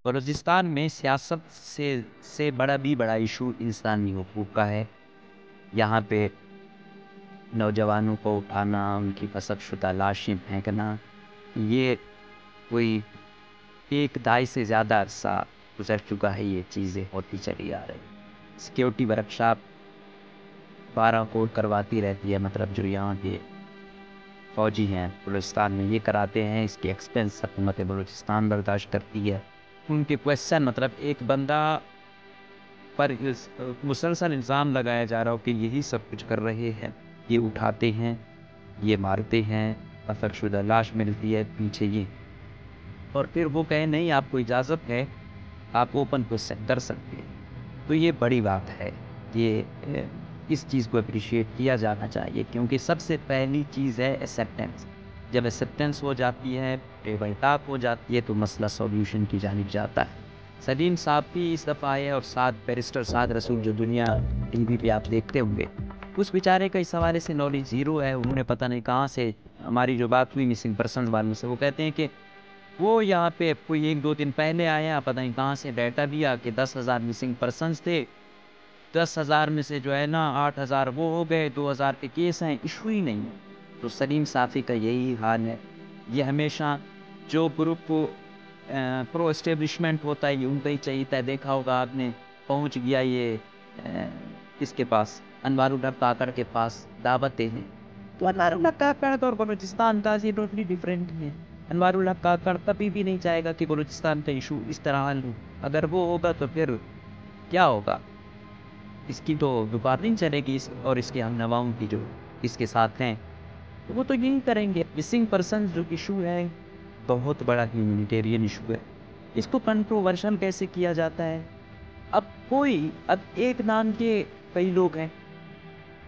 बलूचिस्तान में सियासत से बड़ा इशू इंसानी हुकूक का है। यहाँ पे नौजवानों को उठाना, उनकी फसकशुदा लाशें फेंकना, ये कोई एक दहाई से ज़्यादा अरसा गुजर चुका है। ये चीज़ें होती चली आ रही। सिक्योरिटी वर्कशॉप 12 कोड करवाती रहती है, मतलब जो यहाँ के फ़ौजी हैं बलूचिस्तान में ये कराते हैं। इसकी एक्सपेंस हुकूमत बलूचिस्तान बर्दाश्त करती है। उनके क्वेश्चन, मतलब एक बंदा पर मुसलसल इल्ज़ाम लगाया जा रहा हो कि यही सब कुछ कर रहे हैं, ये उठाते हैं, ये मारते हैं, फसकशुदा लाश मिलती है पीछे ये, और फिर वो कहे नहीं आपको इजाज़त है, आप ओपन क्वेश्चन कर सकते हैं। तो ये बड़ी बात है। ये इस चीज़ को अप्रिशिएट किया जाना चाहिए, क्योंकि सबसे पहली चीज़ है एक्सेप्टेंस। जब एक्सेप्टेंस हो जाती है, टेबल टॉक हो जाती है, तो मसला सॉल्यूशन की जानिब जाता है। सलीम साहब भी इस दफ़ा आए और साथ बैरिस्टर साद रसूल, जो दुनिया टीवी पे आप देखते होंगे, उस बेचारे का इस हवाले से नॉलेज ज़ीरो है। उन्होंने पता नहीं कहाँ से, हमारी जो बात हुई मिसिंग पर्सन वालों से, वो कहते हैं कि वो यहाँ पे कोई 1-2 दिन पहले आया, पता नहीं कहाँ से डाटा दिया कि 10,000 मिसिंग पर्सनस थे। 10,000 में से जो है ना 8,000 वो हो गए, 2,000 के केस हैं, इशू ही नहीं है। तो सलीम साफ़ी का यही हाल है। ये हमेशा जो ग्रुप प्रो एस्टेब्लिशमेंट होता है, ये उनका ही चाहिए था। देखा होगा आपने, पहुँच गया ये इसके पास, अनवारुल हक काकड़ के पास दावतें हैं। तो अनवारुल हक काकड़ और बलूचिस्तान का ये टोटली डिफरेंट है। अनवारुल हक काकड़ कभी भी नहीं चाहेगा कि बलूचिस्तान का इशू इस तरह हल हो। अगर वो होगा तो फिर क्या होगा, इसकी तो दुकान नहीं चलेगी। और इसके हम नवाओं की जो इसके साथ हैं, तो वो तो यही करेंगे। मिसिंग पर्सन जो इशू है, बहुत बड़ा ह्यूमैनिटेरियन इशू है। इसको कंट्रोवर्शियल कैसे किया जाता है? अब एक नाम के कई लोग हैं,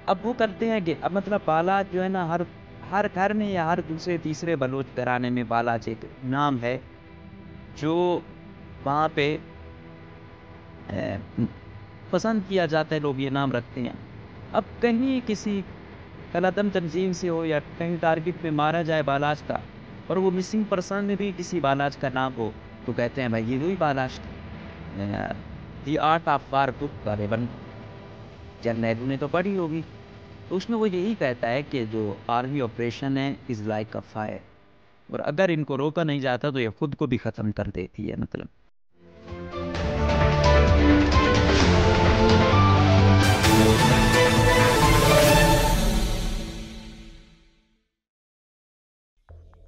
अब वो करते हैं कि अब मतलब बालाज जो है ना, हर घर में या हर दूसरे तीसरे बलोच घराने में बालाज एक नाम है, जो वहाँ पे पसंद किया जाता है, लोग ये नाम रखते हैं। अब कहीं किसी कलदम तंजीम से हो या कहीं टारगेट पे मारा जाए बालाज का, और वो मिसिंग पर्सन में भी किसी बालाज का नाम हो, तो कहते हैं भाई ये वही बालाज दी आर्ट ऑफ वार बुक का रेवन जर्नैल ने तो पढ़ी होगी। तो उसमें वो यही कहता है कि जो आर्मी ऑपरेशन है इज़ लाइक अ फायर, और अगर इनको रोका नहीं जाता तो ये खुद को भी ख़त्म कर देती है। मतलब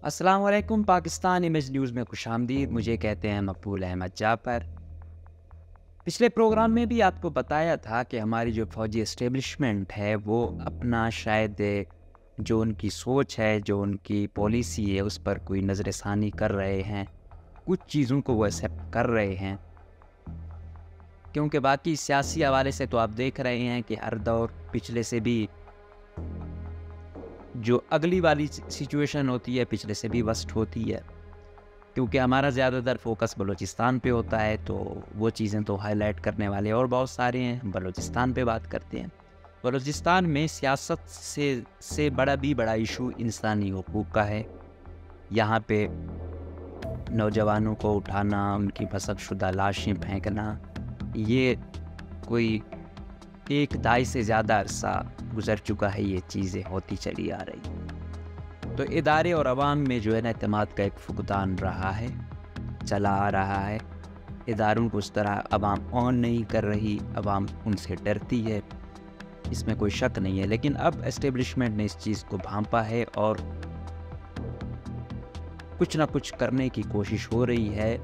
अस्सलाम वालेकुम, पाकिस्तान इमेज न्यूज़ में खुशामदीद। मुझे कहते हैं मकबूल अहमद जाफ़र। पिछले प्रोग्राम में भी आपको बताया था कि हमारी जो फ़ौजी इस्टेब्लिशमेंट है, वो अपना शायद जो उनकी सोच है, जो उनकी पॉलिसी है, उस पर कोई नज़रसानी कर रहे हैं। कुछ चीज़ों को वो एक्सेप्ट कर रहे हैं, क्योंकि बाकी सियासी हवाले से तो आप देख रहे हैं कि हर दौर पिछले से भी, जो अगली वाली सिचुएशन होती है पिछले से भी वर्स्ट होती है। क्योंकि हमारा ज़्यादातर फोकस बलूचिस्तान पे होता है, तो वो चीज़ें तो हाईलाइट करने वाले और बहुत सारे हैं। बलूचिस्तान पे बात करते हैं। बलूचिस्तान में सियासत से बड़ा इशू इंसानी हुकूक का है। यहाँ पे नौजवानों को उठाना, उनकी फसकशुदा लाशें फेंकना, ये कोई एक दहाई से ज़्यादा अरसा गुजर चुका है। ये चीज़ें होती चली आ रही। तो इदारे और अवाम में जो है ना, एतमाद का एक फुकदान रहा है, चला आ रहा है। इदारों को उस तरह अवाम ऑन नहीं कर रही, अवाम उनसे डरती है, इसमें कोई शक नहीं है। लेकिन अब एस्टेब्लिशमेंट ने इस चीज़ को भांपा है और कुछ ना कुछ करने की कोशिश हो रही है,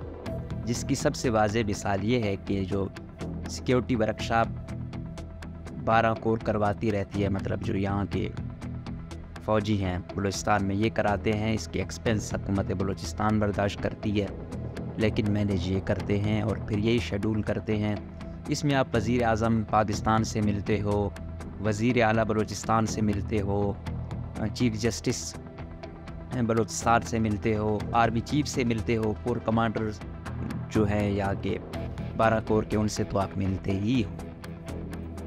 जिसकी सबसे वाज़ेह मिसाल ये है कि जो सिक्योरिटी वर्कशॉप 12 कोर करवाती रहती है, मतलब जो यहाँ के फ़ौजी हैं बलूचिस्तान में, ये कराते हैं। इसकी एक्सपेंस हुकूमत बलूचिस्तान बर्दाश्त करती है, लेकिन मैनेज ये करते हैं और फिर यही शेड्यूल करते हैं। इसमें आप वज़ीर आज़म पाकिस्तान से मिलते हो, वज़ीर आला बलूचिस्तान से मिलते हो, चीफ जस्टिस बलूचिस्तान से मिलते हो, आर्मी चीफ से मिलते हो, कोर कमांडर जो हैं यहाँ के 12 कोर के, उनसे तो आप मिलते ही हो।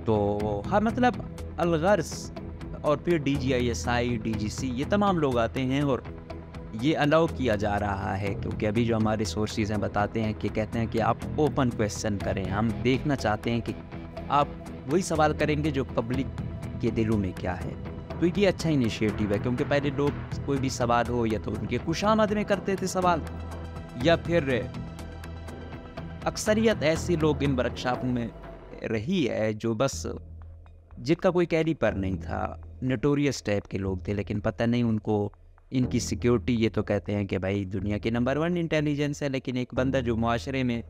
तो हाँ, मतलब अलगर्ज़, और फिर DGISI, DGC, ये तमाम लोग आते हैं और ये अलाउ किया जा रहा है, क्योंकि अभी जो हमारे सोर्सेज हैं बताते हैं कि कहते हैं कि आप ओपन क्वेश्चन करें, हम देखना चाहते हैं कि आप वही सवाल करेंगे जो पब्लिक के दिलों में क्या है। तो ये अच्छा इनिशिएटिव है, क्योंकि पहले लोग कोई भी सवाल हो या तो उनके खुशामद में करते थे सवाल, या फिर अक्सरियत ऐसे लोग इन वर्कशॉप में रही है जो बस जिनका कोई कैलिपर नहीं था, नोटोरियस टाइप के लोग थे, लेकिन पता नहीं उनको इनकी सिक्योरिटी, ये तो कहते हैं कि भाई दुनिया के नंबर 1 इंटेलिजेंस है, लेकिन एक बंदा जो मुआशरे में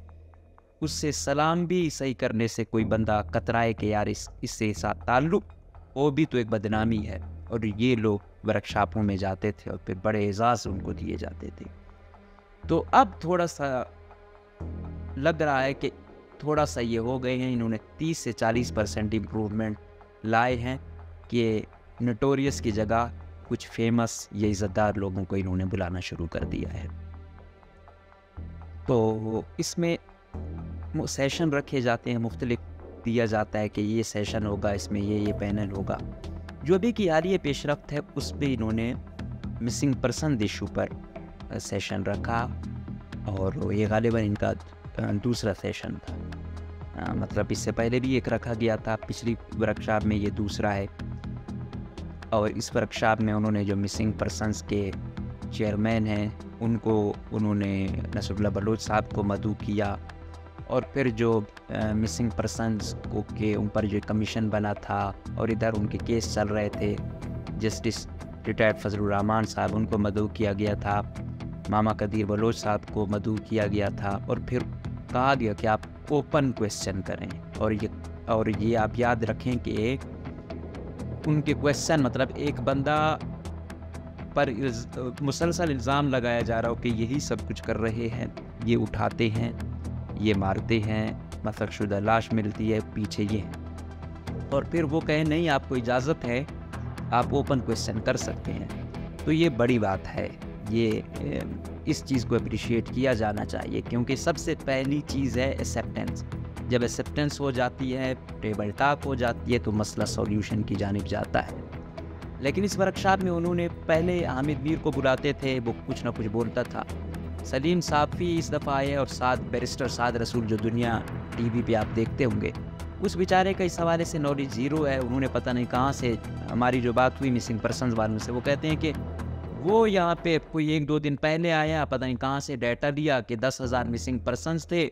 उससे सलाम भी सही करने से कोई बंदा कतराए कि यार इससे साथ ताल्लुक़, वो भी तो एक बदनामी है। और ये लोग वर्कशॉपों में जाते थे और फिर बड़े एजाज़ उनको दिए जाते थे। तो अब थोड़ा सा लग रहा है कि थोड़ा सा ये हो गए हैं, इन्होंने 30 से 40% इम्प्रूवमेंट लाए हैं कि नोटोरियस की जगह कुछ फेमस या इज़्ज़तदार लोगों को इन्होंने बुलाना शुरू कर दिया है। तो इसमें सेशन रखे जाते हैं, मुख्तलिफ दिया जाता है कि ये सेशन होगा, इसमें ये पैनल होगा। जो अभी की आ रही है पेशरफ्त है, उस पर इन्होंने मिसिंग पर्सन इशू पर सेशन रखा, और ये गालिबन इनका दूसरा सेशन था। मतलब इससे पहले भी एक रखा गया था पिछली वर्कशॉप में, ये दूसरा है। और इस वर्कशॉप में उन्होंने जो मिसिंग पर्सनस के चेयरमैन हैं उनको उन्होंने नसरुल्लाह बलोच साहब को मदऊ किया, और फिर जो मिसिंग पर्सनस को के ऊपर जो कमीशन बना था और इधर उनके केस चल रहे थे, जस्टिस रिटायर्ड फजलुर रहमान साहब उनको मदऊ किया गया था, मामा कदीर बलोच साहब को मदऊ किया गया था, और फिर कहा गया कि आप ओपन क्वेश्चन करें। और ये आप याद रखें कि उनके क्वेश्चन, मतलब एक बंदा पर मुसलसल इल्ज़ाम लगाया जा रहा हो कि यही सब कुछ कर रहे हैं, ये उठाते हैं, ये मारते हैं, मसलशुदा लाश मिलती है, पीछे ये हैं, और फिर वो कहें नहीं आपको इजाज़त है, आप ओपन क्वेश्चन कर सकते हैं। तो ये बड़ी बात है, ये इस चीज़ को अप्रिशिएट किया जाना चाहिए, क्योंकि सबसे पहली चीज़ है एक्सेप्टेंस। जब एक्सेप्टेंस हो जाती है, टेबल टॉक हो जाती है, तो मसला सॉल्यूशन की जानिब जाता है। लेकिन इस वर्कशॉप में उन्होंने पहले हामिद मीर को बुलाते थे, वो कुछ ना कुछ बोलता था। सलीम साफ़ी इस दफ़ा आए, और साथ बैरिस्टर साद रसूल जो दुनिया टीवी पे आप देखते होंगे, उस बेचारे का इस हवाले से नॉलेज ज़ीरो है। उन्होंने पता नहीं कहाँ से, हमारी जो बात हुई मिसिंग पर्सनस वालों से, वो कहते हैं कि वो यहाँ पे कोई 1-2 दिन पहले आया, पता नहीं कहाँ से डाटा दिया कि 10,000 मिसिंग पर्सनस थे,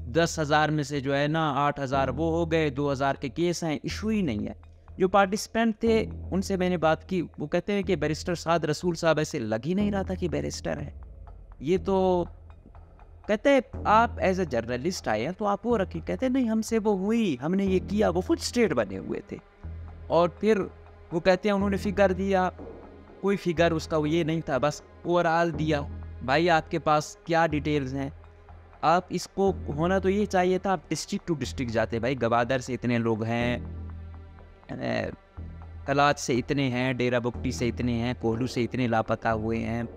10,000 में से जो है ना 8,000 वो हो गए, 2,000 के केस हैं, इशू ही नहीं है। जो पार्टिसिपेंट थे उनसे मैंने बात की, वो कहते हैं कि बैरिस्टर साद रसूल साहब ऐसे लग ही नहीं रहा था कि बैरिस्टर है। ये तो कहते हैं आप एज ए जर्नलिस्ट आए हैं तो आप वो रखिए। कहते हैं नहीं, हमसे वो हुई, हमने ये किया, वो फुट स्टेट बने हुए थे। और फिर वो कहते हैं उन्होंने फिगर दिया, कोई फिगर उसका वो ये नहीं था, बस ओवरऑल दिया। भाई आपके पास क्या डिटेल्स हैं? आप इसको होना तो ये चाहिए था, आप डिस्ट्रिक्ट टू डिस्ट्रिक्ट जाते, भाई गवादर से इतने लोग हैं, कलाच से इतने हैं, डेरा बुक्टी से इतने हैं, कोहलू से इतने लापता हुए हैं।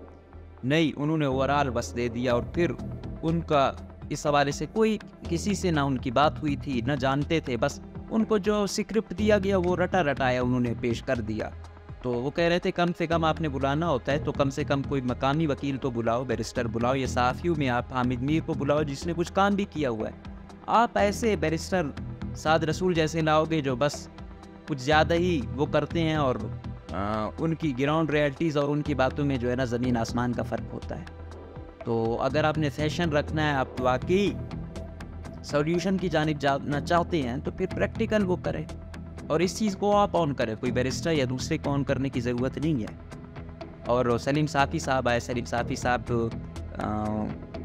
नहीं, उन्होंने ओवरऑल बस दे दिया, और फिर उनका इस हवाले से कोई किसी से ना उनकी बात हुई थी, ना जानते थे, बस उनको जो स्क्रिप्ट दिया गया वो रटा रटाया उन्होंने पेश कर दिया। तो वो कह रहे थे कम से कम आपने बुलाना होता है तो कम से कम कोई मकामी वकील तो बुलाओ, बैरिस्टर बुलाओ, या साफ़ियों में आप हामिद मीर को बुलाओ जिसने कुछ काम भी किया हुआ है। आप ऐसे बैरिस्टर साद रसूल जैसे लाओगे जो बस कुछ ज़्यादा ही वो करते हैं, और उनकी ग्राउंड रियलिटीज़ और उनकी बातों में जो है ना ज़मीन आसमान का फ़र्क होता है। तो अगर आपने सेशन रखना है, आप वाकई सॉल्यूशन की जानिब जाना चाहते हैं, तो फिर प्रैक्टिकल वो करें, और इस चीज़ को आप ऑन करें, कोई बैरिस्टर या दूसरे को ऑन करने की ज़रूरत नहीं है। और सलीम साफ़ी साहब आए, सलीम साफ़ी साहब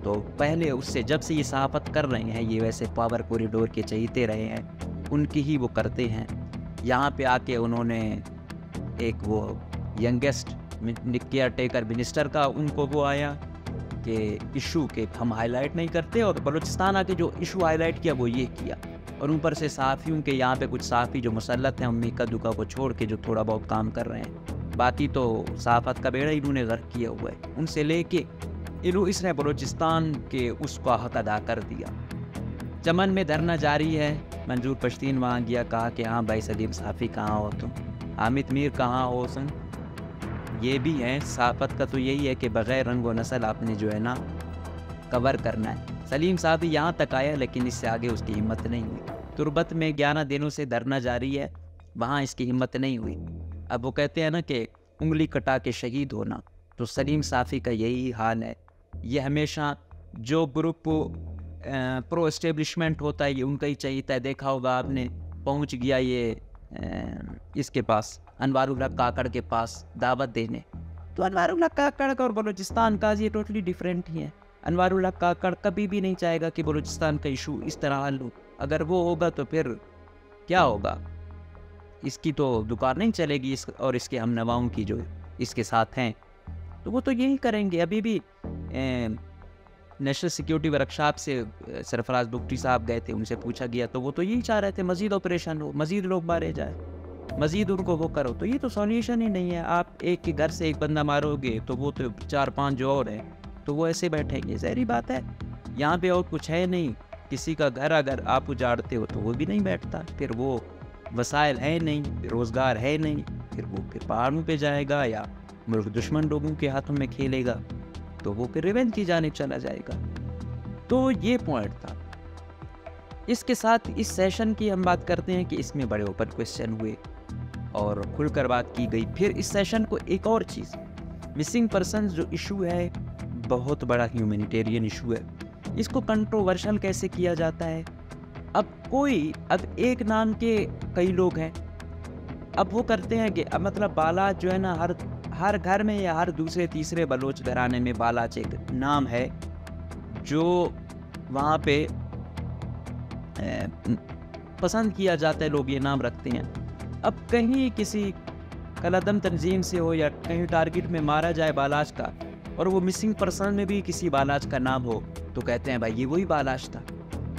तो पहले उससे जब से ये सहाफ़त कर रहे हैं, ये वैसे पावर कॉरिडोर के चहीते रहे हैं, उनकी ही वो करते हैं। यहाँ पे आके उन्होंने एक वो यंगेस्ट केयर टेकर मिनिस्टर का उनको वो आया कि इशू के हम हाईलाइट नहीं करते, और बलूचिस्तान आके जो इशू हाईलाइट किया वो ये किया। और ऊपर से साफ़ियों के यहाँ पे कुछ साफ़ी जो मुसल्लत हैं, उम्मी का दुका को छोड़ के जो थोड़ा बहुत काम कर रहे हैं, बाकी तो सहाफ़त का बेड़ा इन्होंने गर्क किया हुआ है। उनसे लेके इसने बलूचिस्तान के उसका हक अदा कर दिया। चमन में धरना जारी है। मंजूर पश्तीन वहाँ गया, कहा कि हाँ भाई सलीम साफ़ी कहाँ हो तुम, हामिद मीर कहाँ हो तुम, ये भी है, साफत का तो यही है कि बग़ैर रंग व नस्ल आपने जो है ना कवर करना है। सलीम साहब भी यहाँ तक आया, लेकिन इससे आगे उसकी हिम्मत नहीं हुई। तुर्बत में 11 दिनों से धरना जारी है, वहाँ इसकी हिम्मत नहीं हुई। अब वो कहते हैं ना कि उंगली कटा के शहीद होना, तो सलीम साफ़ी का यही हाल है। ये हमेशा जो ग्रुप प्रो एस्टेब्लिशमेंट होता है, ये उनका ही चाहिए था। देखा होगा आपने, पहुँच गया ये इसके पास, अनवारुल हक काकड़ के पास दावत देने। तो अनवारुल हक काकड़ और बलूचिस्तान का ये टोटली डिफरेंट ही है। अनवारुल हक काकड़ कभी भी नहीं चाहेगा कि बलूचिस्तान का इशू इस तरह हल हो। अगर वो होगा तो फिर क्या होगा, इसकी तो दुकान नहीं चलेगी, और इसके हम नवाओं की जो इसके साथ हैं, तो वो तो यही करेंगे। अभी भी नेशनल सिक्योरिटी वर्कशॉप से सरफराज बुगटी साहब गए थे, उनसे पूछा गया तो वो तो यही चाह रहे थे, मज़ीद ऑपरेशन हो, मज़ीद लोग मारे जाए, मज़ीद उनको वो करो। तो ये तो सॉल्यूशन ही नहीं है। आप एक के घर से एक बंदा मारोगे तो वो तो 4-5 जो और हैं तो वो ऐसे बैठेंगे, ज़ाहिर बात है। यहाँ पे और कुछ है नहीं। किसी का घर अगर आप उजाड़ते हो तो वो भी नहीं बैठता, फिर वो वसाइल है नहीं, रोज़गार है नहीं, फिर वो फिर पहाड़ों पे जाएगा या मुल्क दुश्मन लोगों के हाथों में खेलेगा, तो वो फिर रिवेंज की जानिब चला जाएगा। तो ये पॉइंट था। इसके साथ इस सेशन की हम बात करते हैं कि इसमें बड़े ओपन क्वेश्चन हुए और खुलकर बात की गई। फिर इस सेशन को एक और चीज़, मिसिंग पर्सन जो इशू है, बहुत बड़ा ह्यूमैनिटेरियन इशू है, इसको कंट्रोवर्शियल कैसे किया जाता है। अब एक नाम के कई लोग हैं, अब वो करते हैं कि मतलब बालाच जो है ना, हर घर में या हर दूसरे तीसरे बलोच घराने में बालाच एक नाम है जो वहाँ पे पसंद किया जाता है, लोग ये नाम रखते हैं। अब कहीं किसी कलदम तंजीम से हो या कहीं टारगेट में मारा जाए बालाच का, और वो मिसिंग पर्सन में भी किसी बालाच का नाम हो, तो कहते हैं भाई ये वही बालाच था।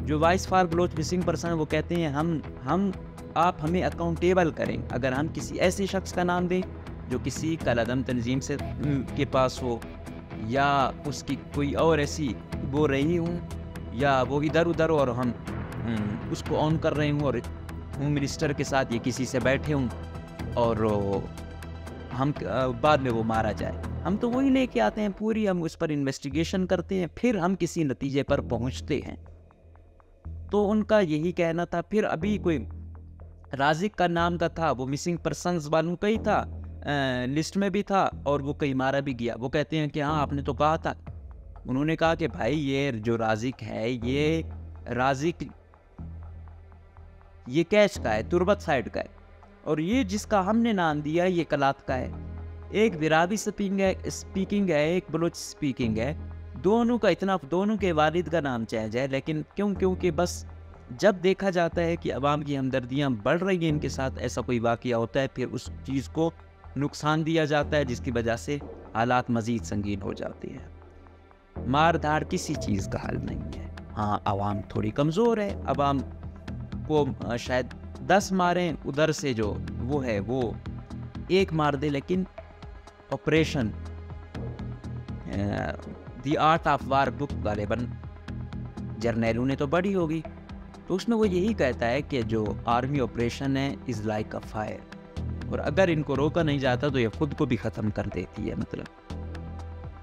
जो voice for Baloch missing person, वो कहते हैं आप हमें अकाउंटेबल करें। अगर हम किसी ऐसे शख्स का नाम दें जो किसी कलदम तंजीम से के पास हो, या उसकी कोई और ऐसी वो रही हूँ, या वो इधर उधर और हम उसको ऑन कर रहे हूँ, और होम मिनिस्टर के साथ ये किसी से बैठे हूँ, और हम बाद में वो मारा जाए, हम तो वही लेके आते हैं पूरी, हम उस पर इन्वेस्टिगेशन करते हैं, फिर हम किसी नतीजे पर पहुँचते हैं। तो उनका यही कहना था। फिर अभी कोई राजिक का नाम का था, वो मिसिंग पर्सन्स वालों का ही था, लिस्ट में भी था, और वो कहीं मारा भी गया। वो कहते हैं कि हाँ आपने तो कहा था। उन्होंने कहा कि भाई ये जो राजिक है, ये कैच का है, तुर्बत साइड का है, और ये जिसका हमने नाम दिया ये कलात का है। एक विराबी स्पीकिंग है, एक बलोच स्पीकिंग है। दोनों के वालिद का नाम चेंज है, लेकिन क्योंकि बस जब देखा जाता है कि अवाम की हमदर्दियाँ बढ़ रही हैं इनके साथ, ऐसा कोई वाक़या होता है, फिर उस चीज़ को नुकसान दिया जाता है, जिसकी वजह से हालात मज़ीद संगीन हो जाते हैं। मार धाड़ किसी चीज़ का हल नहीं है। हाँ, अवाम थोड़ी कमज़ोर है, अवाम को शायद 10 मारें, उधर से जो वो है वो 1 मार दे, लेकिन operation the art of war book गालिबन जर्नैलों ने तो बड़ी होगी, तो उसमें वो यही कहता है कि जो आर्मी ऑपरेशन है इज़ लाइक अ फायर, और अगर इनको रोका नहीं जाता तो ये खुद को भी ख़त्म कर देती है। मतलब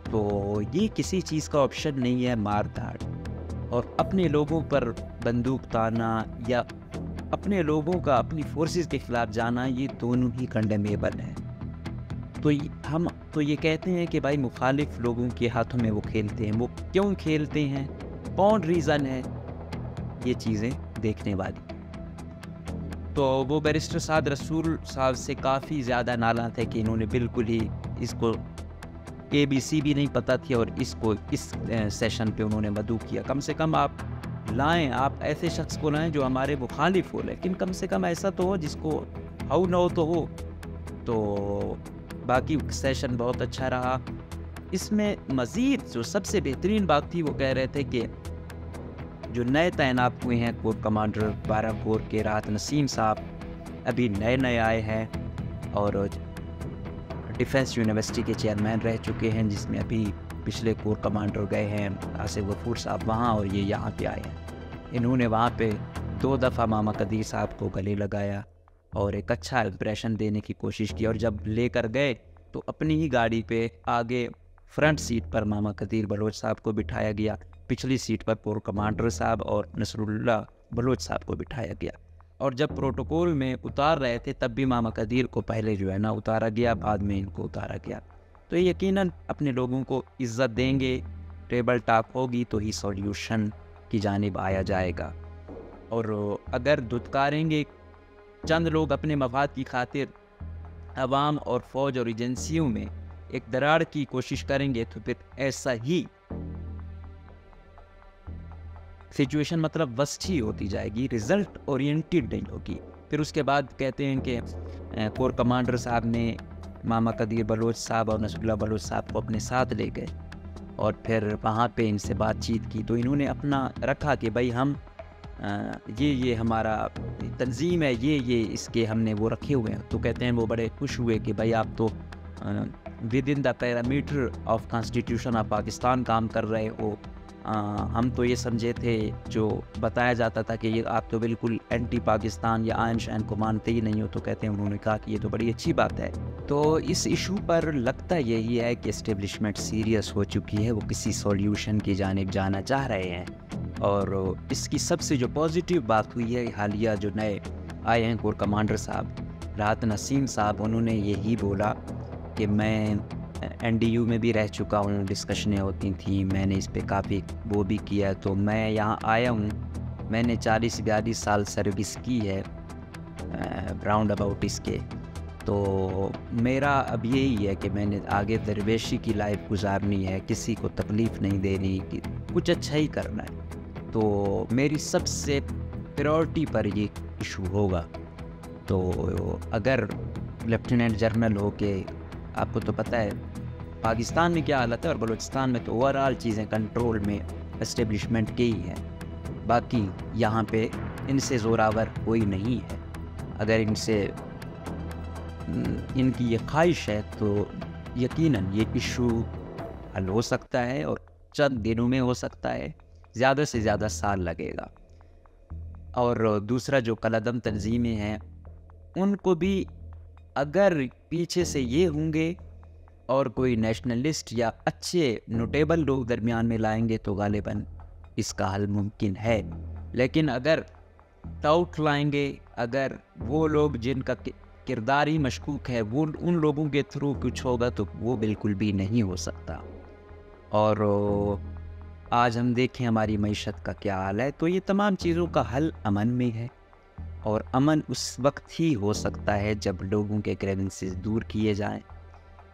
तो ये किसी चीज़ का ऑप्शन नहीं है, मार धाड़, और अपने लोगों पर बंदूक ताना या अपने लोगों का अपनी फोर्सेस के ख़िलाफ़ जाना, ये दोनों ही कंडेमेबल है। तो हम तो ये कहते हैं कि भाई मुखालिफ लोगों के हाथों में वो खेलते हैं। वो क्यों खेलते हैं, कौन रीज़न है, ये चीज़ें देखने वाली। तो वो बैरिस्टर साद रसूल साहब से काफ़ी ज़्यादा नाला थे कि इन्होंने बिल्कुल ही इसको ABC भी नहीं पता थी, और इसको इस सेशन पे उन्होंने मदऊ किया। कम से कम आप लाएं, आप ऐसे शख्स को लाएं जो हमारे मुखालिफ हो, लेकिन कम से कम ऐसा तो हो जिसको हाउ न हो तो हो। तो बाकी सेशन बहुत अच्छा रहा। इसमें मज़ीद जो सबसे बेहतरीन बात थी, वो कह रहे थे कि जो नए तैनात हुए हैं कोर कमांडर 12 कोर के राहत नसीम साहब, अभी नए आए हैं और डिफेंस यूनिवर्सिटी के चेयरमैन रह चुके हैं, जिसमें अभी पिछले कोर कमांडर गए हैं आसिफ गफूर साहब वहाँ, और ये यहाँ पे आए हैं। इन्होंने वहाँ पे 2 दफ़ा मामा कदीर साहब को गले लगाया और एक अच्छा इम्प्रेशन देने की कोशिश की, और जब लेकर गए तो अपनी ही गाड़ी पे आगे फ्रंट सीट पर मामा कदीर बलोच साहब को बिठाया गया, पिछली सीट पर कोर कमांडर साहब और नसरुल्लाह बलोच साहब को बिठाया गया। और जब प्रोटोकॉल में उतार रहे थे तब भी मामा कदीर को पहले जो है ना उतारा गया, बाद में इनको उतारा गया। तो यकीनन अपने लोगों को इज्जत देंगे, टेबल टॉक होगी तो ही सॉल्यूशन की जानिब आया जाएगा। और अगर दुत्कारेंगे चंद लोग अपने मफाद की खातिर अवाम और फौज और एजेंसियों में एक दरार की कोशिश करेंगे तो फिर ऐसा ही सिचुएशन मतलब वर्स्ट ही होती जाएगी, रिजल्ट ओरिएंटेड नहीं होगी। फिर उसके बाद कहते हैं कि कोर कमांडर साहब ने मामा कदीर बलोच साहब और नसरुल्लाह बलोच साहब को अपने साथ ले गए और फिर वहाँ पे इनसे बातचीत की तो इन्होंने अपना रखा कि भाई हम ये हमारा तंजीम है, ये इसके हमने वो रखे हुए हैं। तो कहते हैं वो बड़े खुश हुए कि भाई आप तो with in the parameter of constitution of Pakistan काम कर रहे हो। हम तो ये समझे थे, जो बताया जाता था कि ये आप तो बिल्कुल एंटी पाकिस्तान या आयन शान को मानते ही नहीं हो। तो कहते हैं उन्होंने कहा कि ये तो बड़ी अच्छी बात है। तो इस इशू पर लगता यही है कि इस्टेब्लिशमेंट सीरियस हो चुकी है, वो किसी सॉल्यूशन की जानिब जाना चाह रहे हैं। और इसकी सबसे जो पॉजिटिव बात हुई है, हालिया जो नए आए हैं कोर कमांडर साहब राहत नसीम साहब, उन्होंने यही बोला कि मैं NDU में भी रह चुका हूँ, डिस्कशनें होती थी, मैंने इस पे काफ़ी वो भी किया। तो मैं यहाँ आया हूँ, मैंने 40-42 साल सर्विस की है राउंड अबाउट इसके। तो मेरा अब यही है कि मैंने आगे दरवेशी की लाइफ गुजारनी है, किसी को तकलीफ़ नहीं देनी, कि कुछ अच्छा ही करना है। तो मेरी सबसे प्रायोरिटी पर ये इशू होगा। तो अगर लेफ्टिनेंट जनरल हो के, आपको तो पता है पाकिस्तान में क्या हालत है और बलूचिस्तान में तो ओवरऑल चीज़ें कंट्रोल में एस्टेब्लिशमेंट की ही है, बाकी यहाँ पे इनसे ज़ोरावर कोई नहीं है। अगर इनसे इनकी ये ख्वाहिश है तो यकीनन ये इशू हल हो सकता है और चंद दिनों में हो सकता है, ज़्यादा से ज़्यादा साल लगेगा। और दूसरा जो कलअदम तंजीमें हैं उनको भी अगर पीछे से ये होंगे और कोई नेशनलिस्ट या अच्छे नोटेबल लोग दरमियान में लाएंगे तो गालिबन इसका हल मुमकिन है। लेकिन अगर टाउट लाएंगे, अगर वो लोग जिनका किरदार ही मशकूक है वो उन लोगों के थ्रू कुछ होगा तो वो बिल्कुल भी नहीं हो सकता। और आज हम देखें हमारी मईशत का क्या हाल है। तो ये तमाम चीज़ों का हल अमन में है, और अमन उस वक्त ही हो सकता है जब लोगों के ग्रीवेंसेस दूर किए जाएं,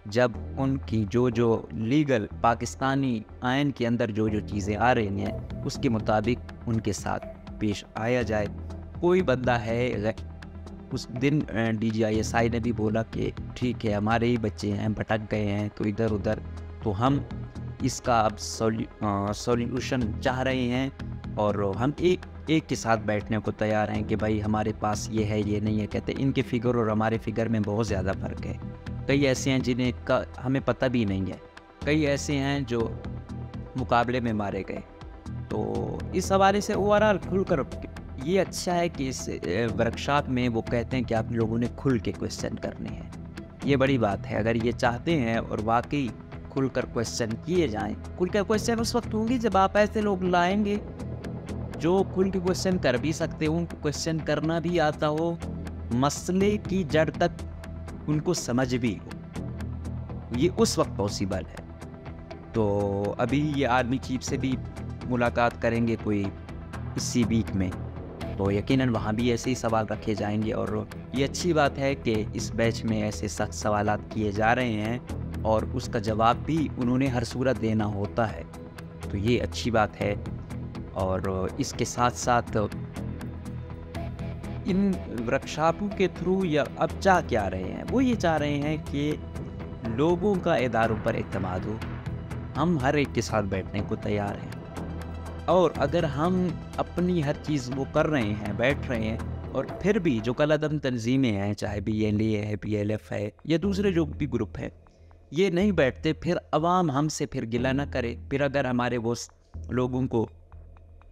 जब उनकी जो लीगल पाकिस्तानी आयन के अंदर जो चीज़ें आ रही हैं उसके मुताबिक उनके साथ पेश आया जाए। कोई बंदा है, उस दिन DGISI ने भी बोला कि ठीक है हमारे ही बच्चे हैं, भटक गए हैं तो इधर उधर, तो हम इसका अब सॉल्यूशन चाह रहे हैं और हम एक के साथ बैठने को तैयार हैं कि भाई हमारे पास ये है ये नहीं है। कहते इनके फिगर और हमारे फिगर में बहुत ज़्यादा फ़र्क है। कई ऐसे हैं जिन्हें का हमें पता भी नहीं है, कई ऐसे हैं जो मुकाबले में मारे गए। तो इस हवाले से ओवरऑल खुलकर ये अच्छा है कि इस वर्कशॉप में वो कहते हैं कि आप लोगों ने खुल के क्वेश्चन करने हैं। ये बड़ी बात है। अगर ये चाहते हैं और वाकई खुलकर क्वेश्चन किए जाएं, खुलकर क्वेश्चन उस वक्त होंगे जब आप ऐसे लोग लाएंगे जो खुल के क्वेश्चन कर भी सकते हो, उनको क्वेश्चन करना भी आता हो, मसले की जड़ तक उनको समझ भी हो। ये उस वक्त पॉसिबल है। तो अभी ये आर्मी चीफ से भी मुलाकात करेंगे कोई इसी वीक में, तो यकीनन वहाँ भी ऐसे ही सवाल रखे जाएंगे। और ये अच्छी बात है कि इस बैच में ऐसे सख्त सवालात किए जा रहे हैं और उसका जवाब भी उन्होंने हर सूरत देना होता है, तो ये अच्छी बात है। और इसके साथ साथ इन वर्कशॉपों के थ्रू या अब चाह क्या रहे हैं, वो ये चाह रहे हैं कि लोगों का इदारों पर एतमाद हो। हम हर एक के साथ बैठने को तैयार हैं, और अगर हम अपनी हर चीज़ वो कर रहे हैं, बैठ रहे हैं, और फिर भी जो कलअदम तंजीमें हैं, चाहे BLA है, PLF है या दूसरे जो भी ग्रुप है, ये नहीं बैठते, फिर अवाम हमसे फिर गिला ना करे। फिर अगर हमारे वो लोगों को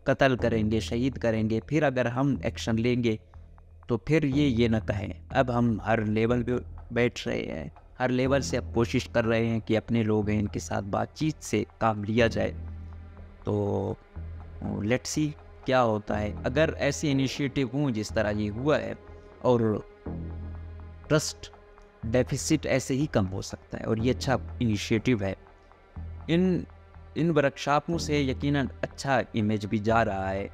कत्ल करेंगे, शहीद करेंगे, फिर अगर हम एक्शन लेंगे तो फिर ये ना कहें अब हम हर लेवल पे बैठ रहे हैं, हर लेवल से अब कोशिश कर रहे हैं कि अपने लोग हैं इनके साथ बातचीत से काम लिया जाए। तो लेट्स सी क्या होता है। अगर ऐसे इनिशिएटिव हों जिस तरह ये हुआ है, और ट्रस्ट डेफिसिट ऐसे ही कम हो सकता है, और ये अच्छा इनिशिएटिव है। इन वर्कशॉपों से यकीनन अच्छा इमेज भी जा रहा है।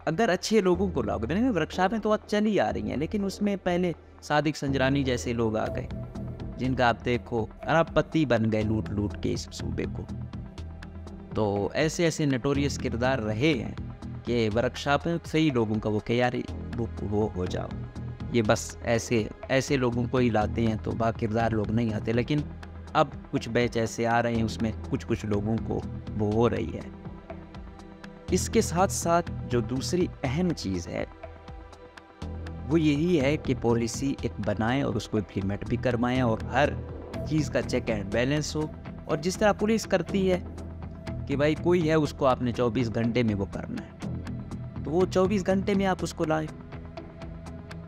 अगर अच्छे लोगों को लाओगे, मैंने वर्कशॉपें तो अब चल ही आ रही हैं, लेकिन उसमें पहले सादिक संजरानी जैसे लोग आ गए जिनका आप देखो अरबपति बन गए लूट लूट के इस सूबे को। तो ऐसे ऐसे नटोरियस किरदार रहे हैं कि वर्कशॉप से ही लोगों का वो कि यार वो हो जाओ, ये बस ऐसे लोगों को ही लाते हैं, तो बाकिरदार लोग नहीं आते। लेकिन अब कुछ बैच ऐसे आ रहे हैं, उसमें कुछ लोगों को वो हो रही है। इसके साथ साथ जो दूसरी अहम चीज़ है वो यही है कि पॉलिसी एक बनाएं और उसको इम्प्लीमेंट भी करवाएं, और हर चीज़ का चेक एंड बैलेंस हो। और जिस तरह पुलिस करती है कि भाई कोई है उसको आपने 24 घंटे में वो करना है, तो वो 24 घंटे में आप उसको लाए।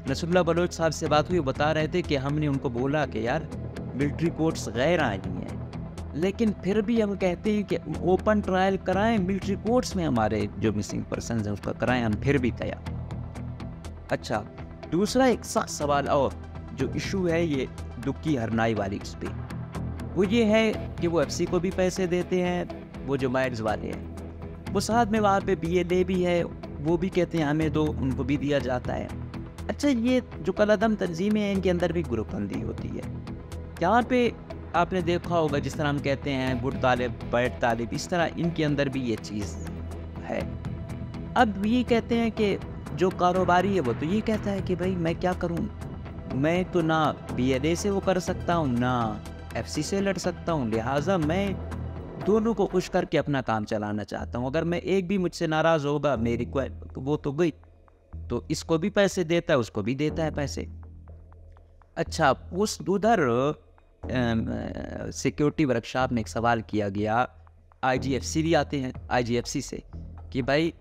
नसरुल्लाह बलोच साहब से बात हुई, बता रहे थे कि हमने उनको बोला कि यार मिलिट्री कोर्ट्स गैर आईनी है, लेकिन फिर भी हम कहते हैं कि ओपन ट्रायल कराएं मिलिट्री कोर्ट्स में, हमारे जो मिसिंग पर्सन हैं उसका कराएं, हम फिर भी तैयार। अच्छा, दूसरा एक सख्त सवाल और जो इशू है ये दुक्की हरनाई वाली इस पे, वो ये है कि वो एफसी को भी पैसे देते हैं, वो जो माइर्स वाले हैं, वो साथ में वहाँ पे BLA भी है, वो भी कहते हैं हमें दो, उनको भी दिया जाता है। अच्छा, ये जो कलादम तंजीमें हैं इनके अंदर भी ग्रुपबंदी होती है। यहाँ पे आपने देखा होगा जिस तरह हम कहते हैं गुड तालिब बैड तालिब, इस तरह इनके अंदर भी ये चीज़ है। अब ये कहते हैं कि जो कारोबारी है वो तो ये कहता है कि भाई मैं क्या करूं, मैं तो ना BLA से वो कर सकता हूं ना FC से लड़ सकता हूं, लिहाजा मैं दोनों को खुश करके अपना काम चलाना चाहता हूं। अगर मैं एक भी मुझसे नाराज़ होगा, मेरी वो तो गई, तो इसको भी पैसे देता है, उसको भी देता है पैसे। अच्छा, उस उधर सिक्योरिटी वर्कशॉप में एक सवाल किया गया, IGFC भी आते हैं IGFC से, कि भाई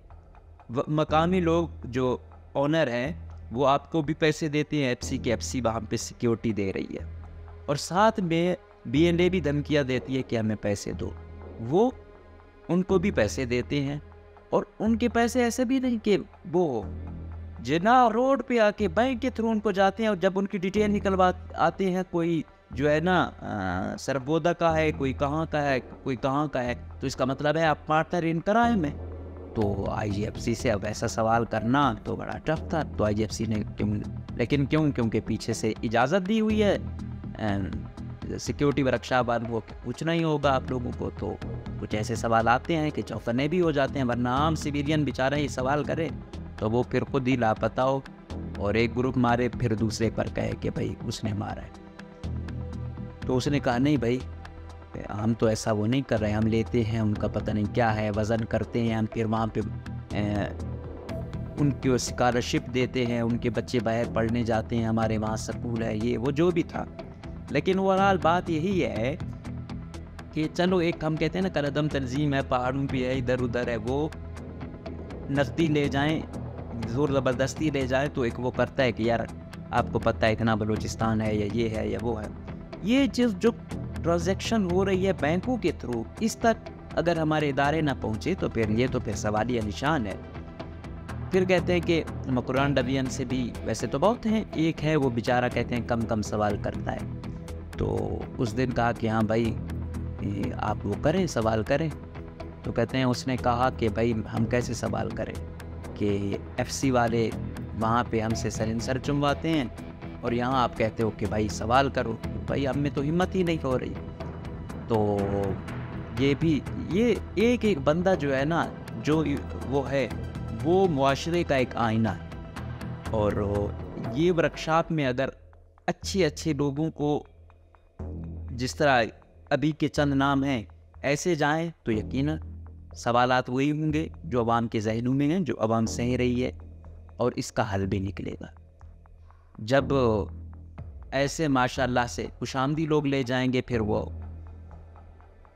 मकामी लोग जो ऑनर हैं वो आपको भी पैसे देते हैं FC के, FC वहाँ पे सिक्योरिटी दे रही है, और साथ में BLA भी धमकियाँ देती है कि हमें पैसे दो, वो उनको भी पैसे देते हैं। और उनके पैसे ऐसे भी नहीं कि वो जिना रोड पे आके बैंक के थ्रू उनको जाते हैं, और जब उनकी डिटेल निकलवा आते हैं, कोई जो है ना सरबोदा का है, कोई कहाँ का है, कोई कहाँ का है, तो इसका मतलब है आप पार्टनर इन क्राइम में। तो IGFC से अब ऐसा सवाल करना तो बड़ा टफ था। तो IGFC ने क्योंकि पीछे से इजाज़त दी हुई है सिक्योरिटी वर्कशॉप वालों को, पूछना ही होगा आप लोगों को, तो कुछ ऐसे सवाल आते हैं कि चौंकने भी हो जाते हैं, वरना आम सिविलियन बेचारा ये सवाल करे तो वो फिर खुद ही लापता हो, और एक ग्रुप मारे फिर दूसरे पर कहे कि भाई उसने मारा है। तो उसने कहा नहीं भाई, हम तो ऐसा वो नहीं कर रहे, हम लेते हैं उनका पता नहीं क्या है, वज़न करते हैं, हम फिर वहाँ पे उनकी स्कॉलरशिप देते हैं, उनके बच्चे बाहर पढ़ने जाते हैं, हमारे वहाँ स्कूल है, ये वो जो भी था। लेकिन ओवरऑल बात यही है कि चलो एक हम कहते हैं ना कलदम तंजीम है, पहाड़ों पे है, इधर उधर है, वो नकदी ले जाएं, ज़ोर ज़बरदस्ती ले जाएं, तो एक वो करता है कि यार आपको पता है इतना बलूचिस्तान है, या ये है या वो है। ये चीज़ जो ट्रांजैक्शन हो रही है बैंकों के थ्रू, इस तक अगर हमारे इदारे ना पहुँचे तो फिर ये तो फिर सवालिया निशान है। फिर कहते हैं कि मकरान डबियन से भी वैसे तो बहुत हैं, एक है वो बेचारा कहते हैं कम सवाल करता है, तो उस दिन कहा कि हाँ भाई आप वो करें, सवाल करें। तो कहते हैं उसने कहा कि भाई हम कैसे सवाल करें कि FC वाले वहाँ पे हमसे सर चुमवाते हैं, और यहाँ आप कहते हो कि भाई सवाल करो। भाई अब में तो हिम्मत ही नहीं हो रही। तो ये भी ये एक बंदा जो है ना, जो वो है वो मुआशरे का एक आईना है, और ये वर्कशॉप में अगर अच्छे लोगों को जिस तरह अभी के चंद नाम हैं ऐसे जाएं तो यकीनन सवालात वही होंगे जो अवाम के जहनों में हैं, जो अवाम सह रही है, और इसका हल भी निकलेगा। जब ऐसे माशाल्लाह से खुशामदी लोग ले जाएंगे, फिर वो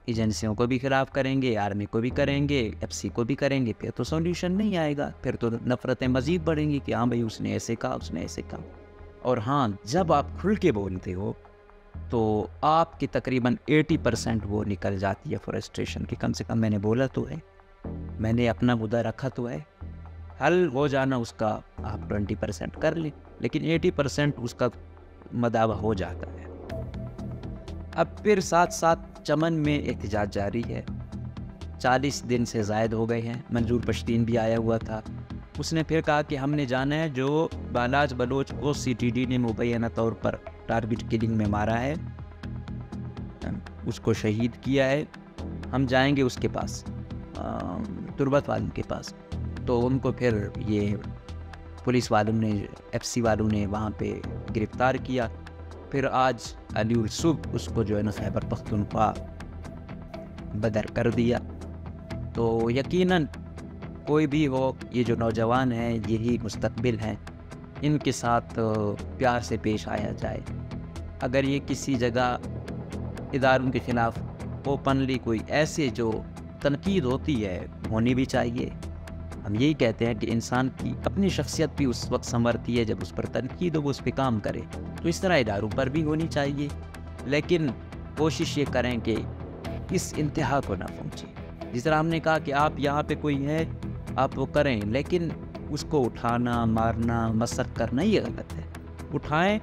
एजेंसियों को भी खिलाफ करेंगे, आर्मी को भी करेंगे, FC को भी करेंगे, फिर तो सॉल्यूशन नहीं आएगा, फिर तो नफ़रतें मज़ीद बढ़ेंगी कि हाँ भाई उसने ऐसे कहा, उसने ऐसे कहा। और हाँ, जब आप खुल के बोलते हो तो आपकी तकरीबन 80% वो निकल जाती है फॉरेस्टेशन की। कम से कम मैंने बोला तो है, मैंने अपना मुद्दा रखा तो है। हल हो जाना उसका आप 20% कर लें, लेकिन 80% उसका मदावा हो जाता है। अब फिर साथ साथ चमन में एहतजाज जारी है। 40 दिन से ज़ायद हो गए हैं। मंजूर पश्तीन भी आया हुआ था। उसने फिर कहा कि हमने जाना है जो बालाज बलोच को CTD ने मुबैना तौर पर टारगेट किलिंग में मारा है, उसको शहीद किया है, हम जाएंगे उसके पास, तुर्बत वालों के पास। तो उनको फिर ये पुलिस वालों ने, FC वालों ने वहाँ पे गिरफ़्तार किया। फिर आज अली सुबह उसको जो है ना खैबर पख्तूनख्वा बदर कर दिया। तो यकीनन कोई भी हो, ये जो नौजवान हैं यही मुस्तकबिल हैं, इनके साथ प्यार से पेश आया जाए। अगर ये किसी जगह इदारों के ख़िलाफ़ ओपनली कोई ऐसे जो तनकीद होती है होनी भी चाहिए। हम यही कहते हैं कि इंसान की अपनी शख्सियत भी उस वक्त संवरती है जब उस पर तनकीद हो, वो उस पर काम करे। तो इस तरह इदारों पर भी होनी चाहिए, लेकिन कोशिश ये करें कि इस इंतहा को ना पहुँचे। जिस तरह हमने कहा कि आप यहाँ पे कोई है, आप वो करें, लेकिन उसको उठाना, मारना, मसक करना ये गलत है। उठाएं,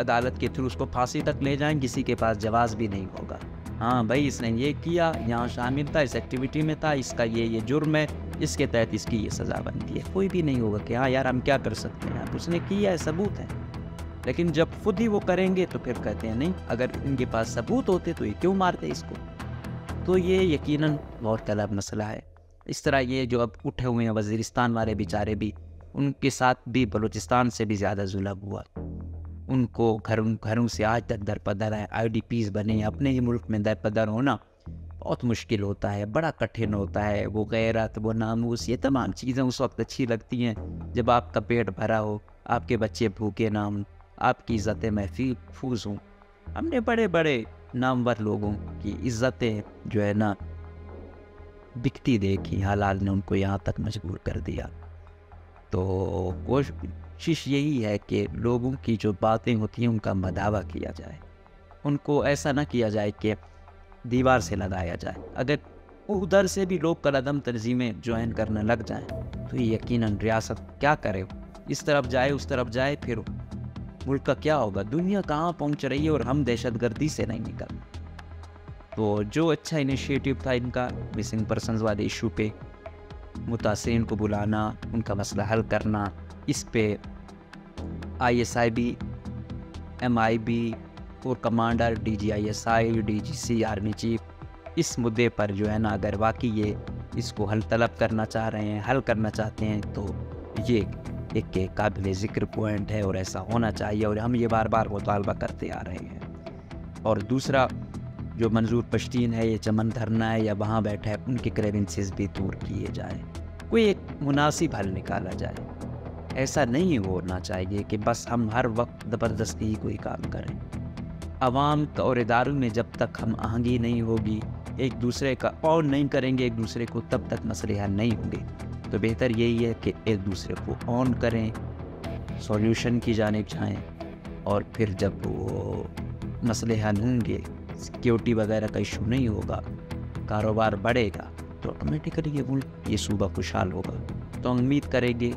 अदालत के थ्रू उसको फांसी तक ले जाएं, किसी के पास जवाब भी नहीं होगा। हाँ भाई, इसने ये किया, यहाँ शामिल था, इस एक्टिविटी में था, इसका ये जुर्म है, इसके तहत इसकी ये सज़ा बनती है। कोई भी नहीं होगा कि हाँ यार हम क्या कर सकते हैं, उसने किया है, सबूत है। लेकिन जब खुद ही वो करेंगे तो फिर कहते हैं नहीं, अगर इनके पास सबूत होते तो ये क्यों मारते इसको। तो ये यकीनन बहुत गलत मसला है। इस तरह ये जो अब उठे हुए हैं वज़ीरिस्तान वाले बेचारे भी, उनके साथ भी बलूचिस्तान से भी ज़्यादा जुल्म हुआ। उनको घरों से आज तक दरपदर है, IDPs बने। अपने ही मुल्क में दरपदर होना बहुत मुश्किल होता है, बड़ा कठिन होता है। वो गैरत, वो नामूस, ये तमाम चीज़ें उस वक्त अच्छी लगती हैं जब आपका पेट भरा हो, आपके बच्चे भूखे ना हों, आपकी इज़्ज़तें महफूज हों। हमने बड़े बड़े नामवर लोगों की इज़्ज़तें जो है ना बिकती देखी, हालात ने उनको यहाँ तक मजबूर कर दिया। तो कोशिश यही है कि लोगों की जो बातें होती हैं उनका मदावा किया जाए, उनको ऐसा ना किया जाए कि दीवार से लगाया जाए। अगर उधर से भी लोग कलदम तंजीमें ज्वाइन करने लग जाएं तो ये यकीनन रियासत क्या करे, इस तरफ जाए उस तरफ जाए, फिर मुल्क का क्या होगा। दुनिया कहाँ पहुँच रही है और हम दहशतगर्दी से नहीं निकल। तो जो अच्छा इनिशिएटिव था इनका, मिसिंग पर्सनस वाले इशू पे मुतासिरीन को बुलाना, उनका मसला हल करना, इस पे ISIB, MIB और commander DGISI, DGC, army chief इस मुद्दे पर जो है ना, अगर वाकई ये इसको हल तलब करना चाह रहे हैं, हल करना चाहते हैं, तो ये एक काबिल ज़िक्र पॉइंट है और ऐसा होना चाहिए। और हम ये बार बार मुतालबा करते आ रहे हैं। और दूसरा, जो मंजूर पश्तीन है, ये चमन धरना है या वहाँ बैठा है, उनके ग्रेवेंसेस भी दूर किए जाए, कोई एक मुनासिब हल निकाला जाए। ऐसा नहीं होना चाहिए कि बस हम हर वक्त ज़बरदस्ती कोई काम करें। आवाम और इदारों में जब तक हम आहंगी नहीं होगी, एक दूसरे का ऑन नहीं करेंगे एक दूसरे को, तब तक मसले हल नहीं होंगे। तो बेहतर यही है कि एक दूसरे को ऑन करें, सॉल्यूशन की जानिब जाएँ, और फिर जब वो मसले हल होंगे, सिक्योरिटी वगैरह का इशू नहीं होगा, कारोबार बढ़ेगा, तो ऑटोमेटिकली ये मुल्क, ये सूबा खुशहाल होगा। तो हम उम्मीद करेंगे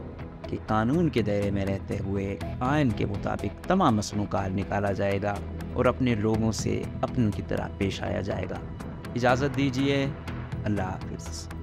कि कानून के दायरे में रहते हुए आइन के मुताबिक तमाम मसलों का हल निकाला जाएगा और अपने लोगों से अपनों की तरह पेश आया जाएगा। इजाज़त दीजिए, अल्लाह हाफ़िज़।